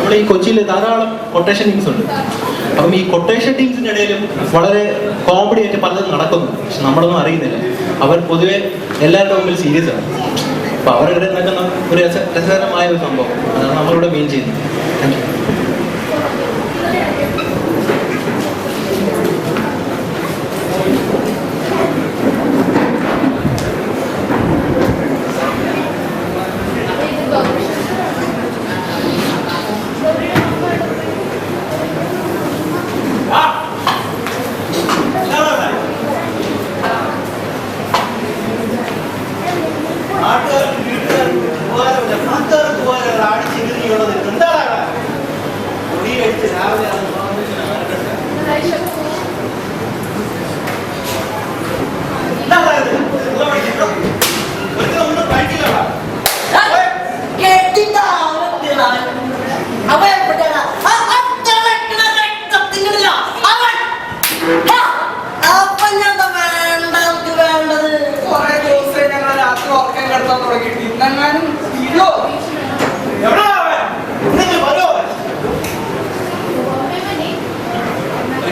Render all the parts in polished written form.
നമ്മൾ ഈ കൊച്ചിയിൽ ധാരാളം കൊട്ടേഷൻ ടീംസ് ഉണ്ട്. അപ്പം ഈ കൊട്ടേഷൻ ടീംസിന്റെ ഇടയിലും വളരെ കോമഡി ആയിട്ട് പലതും നടക്കുന്നു, പക്ഷെ നമ്മളൊന്നും അറിയുന്നില്ല. അവർ പൊതുവെ എല്ലാവരുടെ മുമ്പിൽ സീരിയസ് ആണ്. അപ്പൊ അവരുടെ ഇടയിൽ നടക്കുന്ന ഒരു രസകരമായ ഒരു സംഭവം അതാണ് നമ്മളിവിടെ മെയിൻ ചെയ്യുന്നത്. Thank you.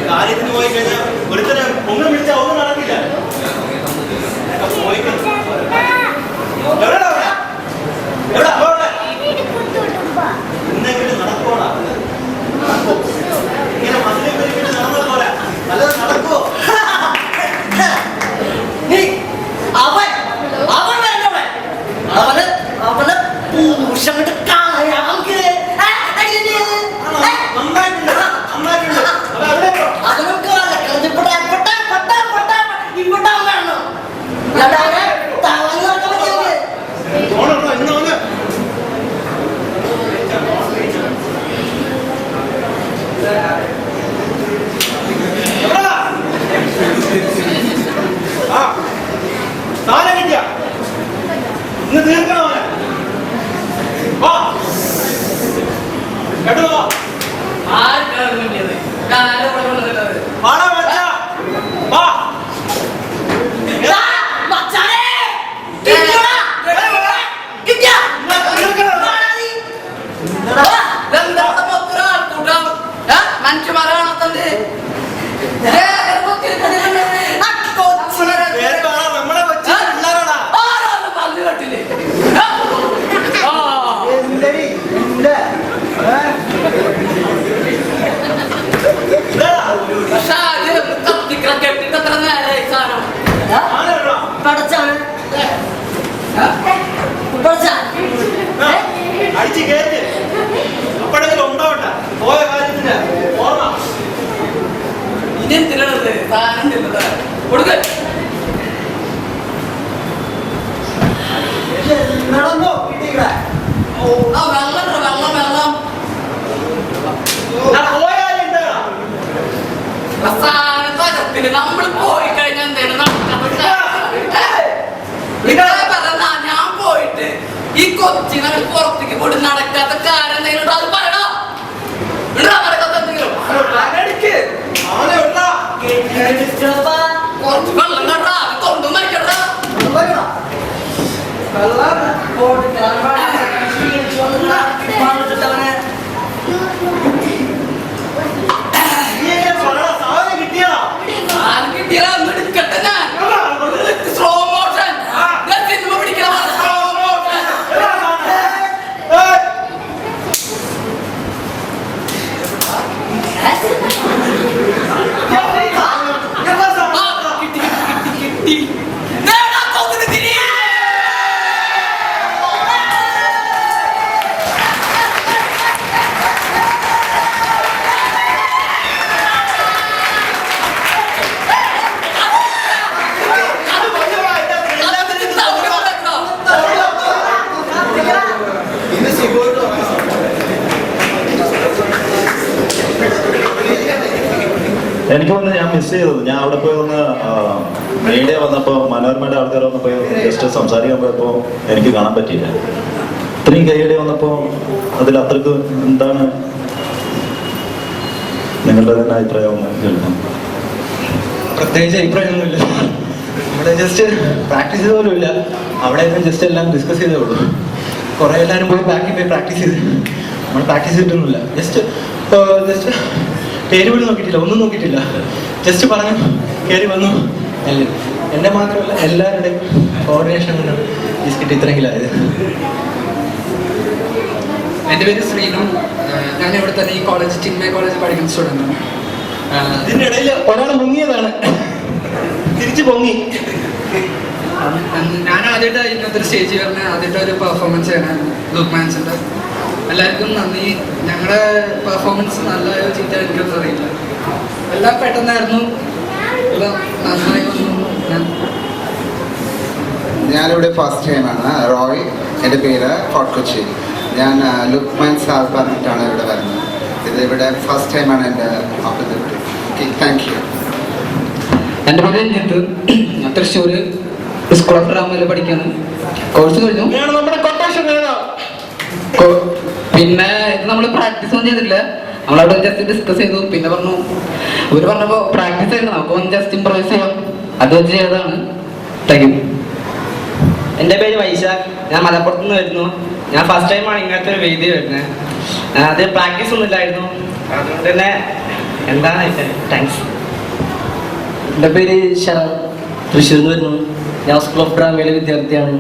കാര്യത്തിന് പോയി കഴിഞ്ഞാൽ ഒരുത്തരെ ഒന്നും വിളിച്ചാൽ ഒന്നും നടക്കില്ല. ഇന്നെങ്കിലും നടക്കോടാ, ഇങ്ങനെ മസിലെ പെരുക്കിട്ട് നടന്ന പോലെ നല്ലത് നടക്കുവോ? ഇന്ന് തീർക്കണോ അടിച്ചു കയറ്റി അപ്പോഴെങ്കിലും ഉണ്ടാവട്ടെ പോയ കാര്യത്തിന്റെ ഓർമ്മ ഇനിയും തിരണത് കൊടുക്ക നടന്നോ കിട്ടിക്കട വെള്ളം വെള്ളം വെള്ളം നമ്മൾ പോയി കഴിഞ്ഞാൽ ഞാൻ പോയിട്ട് ഈ കൊച്ചിനെ പുറത്തേക്ക് പോയിട്ട് നടക്കാത്ത കാര്യം എന്തെങ്കിലും അത് പറയണോ? നടക്കാത്ത എന്തെങ്കിലും കുറച്ച് വെള്ളം കണ്ടാ തൊണ്ടും മരിക്കണ്ടാ കിട്ടിയാ എടുക്കട്ടെ ഞാൻ സ്ലോ മോഷൻ സിനിമ പിടിക്കണം സ്ലോ മോഷൻ കിട്ടി എനിക്ക് വന്ന് ഞാൻ മിസ് ചെയ്തത്, ഞാൻ അവിടെ പോയി ഒന്ന് മീഡിയ വന്നപ്പോൾ മനോരമയുടെ ആൾക്കാർ വന്നപ്പോൾ ജസ്റ്റ് സംസാരിക്കാൻ പോയപ്പോൾ എനിക്ക് കാണാൻ പറ്റിയില്ല. ഇത്രയും കൈയടി വന്നപ്പോൾ അതിൽ അത്രക്ക് എന്താണ് നിങ്ങളുടെ തന്നെ അഭിപ്രായം കേൾക്കാം? പ്രത്യേകിച്ച് അഭിപ്രായമൊന്നുമില്ല. നമ്മൾ ജസ്റ്റ് പ്രാക്ടീസ് ചെയ്ത പോലും ഇല്ല. അവിടെ ജസ്റ്റ് എല്ലാം ഡിസ്കസ് ചെയ്തേ ഉള്ളൂ. കുറേ എല്ലാവരും പോയി ബാക്കിൽ പോയി പ്രാക്ടീസ് ചെയ്ത് നമ്മൾ പ്രാക്ടീസ് ചെയ്തിട്ടൊന്നുമില്ല. ജസ്റ്റ് പേര് പോലും നോക്കിയിട്ടില്ല, ഒന്നും നോക്കിയിട്ടില്ല. ജസ്റ്റ് പറഞ്ഞു കയറി വന്നു. എന്നെ മാത്രമല്ല എല്ലാവരുടെയും കോർഡിനേഷൻ കൊണ്ടാണ് ഈ സ്കിറ്റ് ഇത്രയെങ്കിലും ആയത്. എൻ്റെ പേര് ശ്രീനു. ഞാൻ ഇവിടെ തന്നെ ഈ കോളേജ് ചിന്മയ കോളേജ് പഠിക്കുന്ന സ്റ്റുഡൻ്റാണ്. ഇതിൻ്റെ ഇടയിൽ ഒരാൾ മുങ്ങിയതാണ്, തിരിച്ചു പൊങ്ങി. ഞാൻ ആദ്യമായിട്ട് ഇന്നത്തെ ഒരു സ്റ്റേജിൽ വരുന്ന ആദ്യമായിട്ട് ഒരു പെർഫോമൻസ് ചെയ്യണം ലുക്മാൻസിൻ്റെ. എല്ലാവർക്കും നന്ദി. ഞങ്ങളുടെ പെർഫോമൻസ് നല്ല ചീത്ത എനിക്കൊന്നും അറിയില്ല, എല്ലാം പെട്ടെന്നായിരുന്നു, എല്ലാം നന്നായി വന്നു. ഞാനിവിടെ ഫസ്റ്റ് ടൈമാണ്. റോയ് എൻ്റെ പേര്, ഫോർട്ട് കൊച്ചി. ഞാൻ ലുക്മാൻ സാർ പറഞ്ഞിട്ടാണ് ഇവിടെ വരുന്നത്. ഇത് ഇവിടെ ഫസ്റ്റ് ടൈമാണ് എൻ്റെ ഓപ്പർച്യൂണിറ്റി. Okay, thank you. എൻ്റെ പേര് രഞ്ജിത്ത്. ഞാൻ തൃശ്ശൂർ സ്കൂൾ ഓഫ് ഡ്രാമയിൽ പഠിക്കാണ്. കോഴ്സ് കഴിഞ്ഞു. നമ്മുടെ കൊട്ടേഷൻ പിന്നെ ഇത് നമ്മൾ പ്രാക്ടീസ് ഒന്നും ചെയ്തിട്ടില്ല, നമ്മളവിടെ ജസ്റ്റ് ഡിസ്കസ് ചെയ്തു. പിന്നെ പറഞ്ഞു ഇവർ പറഞ്ഞപ്പോൾ പ്രാക്ടീസ് ചെയ്യണം, നമുക്ക് ജസ്റ്റ് ഇംപ്രവൈസ് ചെയ്യാം, അത് വെച്ച് ചെയ്തതാണ്. Thank you. എൻ്റെ പേര് വൈശാഖ്. ഞാൻ മലപ്പുറത്ത് നിന്ന് വരുന്നു. ഞാൻ ഫസ്റ്റ് ടൈമാണ് ഇങ്ങനത്തെ ഒരു വേദി വരുന്നത്. അത് പ്രാക്ടീസ് ഒന്നും ഇല്ലായിരുന്നു, അതുകൊണ്ട് തന്നെ എന്താണ് താങ്ക്സ്. എൻ്റെ പേര് ശരൺ, തൃശ്ശൂരിൽ നിന്ന് വരുന്നു. ഞാൻ സ്കൂൾ ഓഫ് ഡ്രാമയിലെ വിദ്യാർത്ഥിയാണ്.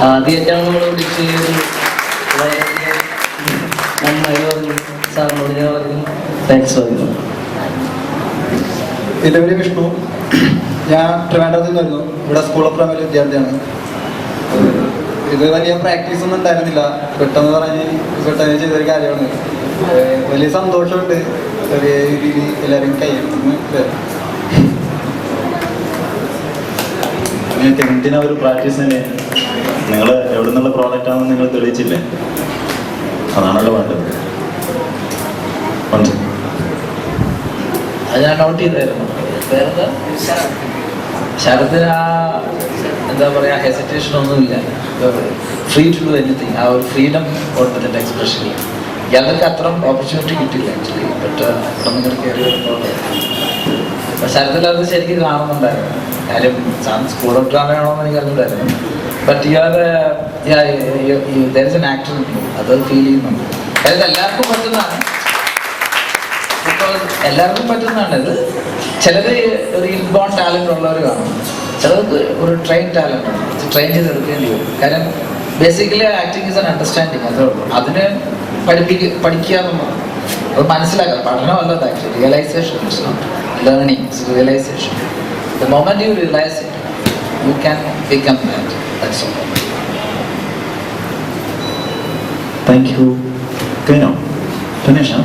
ആദ്യമായിട്ടാണ് നമ്മൾ വിളിച്ച് നന്നായി പറഞ്ഞു. സാറിനോട് ഞാൻ പറഞ്ഞു താങ്ക്സ് പറയുന്നു. എൻ്റെ പേര് വിഷ്ണു. ഞാൻ ട്രിവാൻഡ്രത്തിൽ നിന്ന് വരുന്നു. ഇവിടെ സ്കൂൾ ഓഫ് ഡ്രാമയിലെ വിദ്യാർത്ഥിയാണ്. ഇത് വലിയ പ്രാക്ടീസ് ഒന്നും ഉണ്ടായിരുന്നില്ല, പെട്ടെന്ന് ചെയ്തൊരു കാര്യമാണ്. വലിയ സന്തോഷമുണ്ട്. ചെറിയ രീതിയിൽ എല്ലാവരും കൈയ്യടിക്കുന്നു. ടെൻത്തിനെ ഒരു പ്രാക്ടീസ് തന്നെ. നിങ്ങൾ എവിടെ നിന്നുള്ള പ്രോഡക്റ്റ് ആണെന്ന് നിങ്ങൾ തെളിയിച്ചില്ലേ? അതാണല്ലോ വേണ്ടത്. അത് ഞാൻ നോട്ട് ചെയ്തായിരുന്നു. വേറെ ശരത്തിന് ആ എന്താ പറയുക, ഹെസിറ്റേഷൻ ഒന്നുമില്ല. Free to do anything. ആ ഒരു ഫ്രീഡം കൊടുത്തിട്ടുണ്ട് എക്സ്പ്രഷനിൽ. ഇയാൾക്ക് അത്ര ഓപ്പർച്യൂണിറ്റി കിട്ടില്ല ആക്ച്വലി. ബട്ട് ഒന്നിങ്ങനെ കയറി വരുമ്പോൾ ശരത്തിൽ അത് ശരിക്കും കാണുന്നുണ്ടായിരുന്നു. കാര്യം സ്കൂൾ ഓഫ് ഡ്രാമയാണോ എന്ന് എനിക്ക് അറിഞ്ഞിട്ടായിരുന്നു. But there is an actor, അത് ഫീൽ ചെയ്യുന്നുണ്ട്. അതായത് എല്ലാവർക്കും പറ്റുന്നതാണ്, എല്ലാവർക്കും പറ്റുന്നതാണ് ഇത്. ചിലർ ഒരു ഇൻബോൺ ടാലൻ്റ് ഉള്ളവർ കാണും, ചിലർക്ക് ഒരു ട്രെയിൻ ടാലൻ്റ് ആണ്, ട്രെയിൻ ചെയ്തെടുക്കേണ്ടി വരും. കാരണം basically acting is an understanding, അതേ ഉള്ളൂ. അതിന് പഠിക്കുക എന്നുള്ളതാണ്, അത് മനസ്സിലാക്കുക. പഠനമല്ല actually, realisation. It's not learning, it's realisation. The moment you realise it, you can become that. That's all. Thank you. കഴിഞ്ഞോ? ഫിനിഷ്?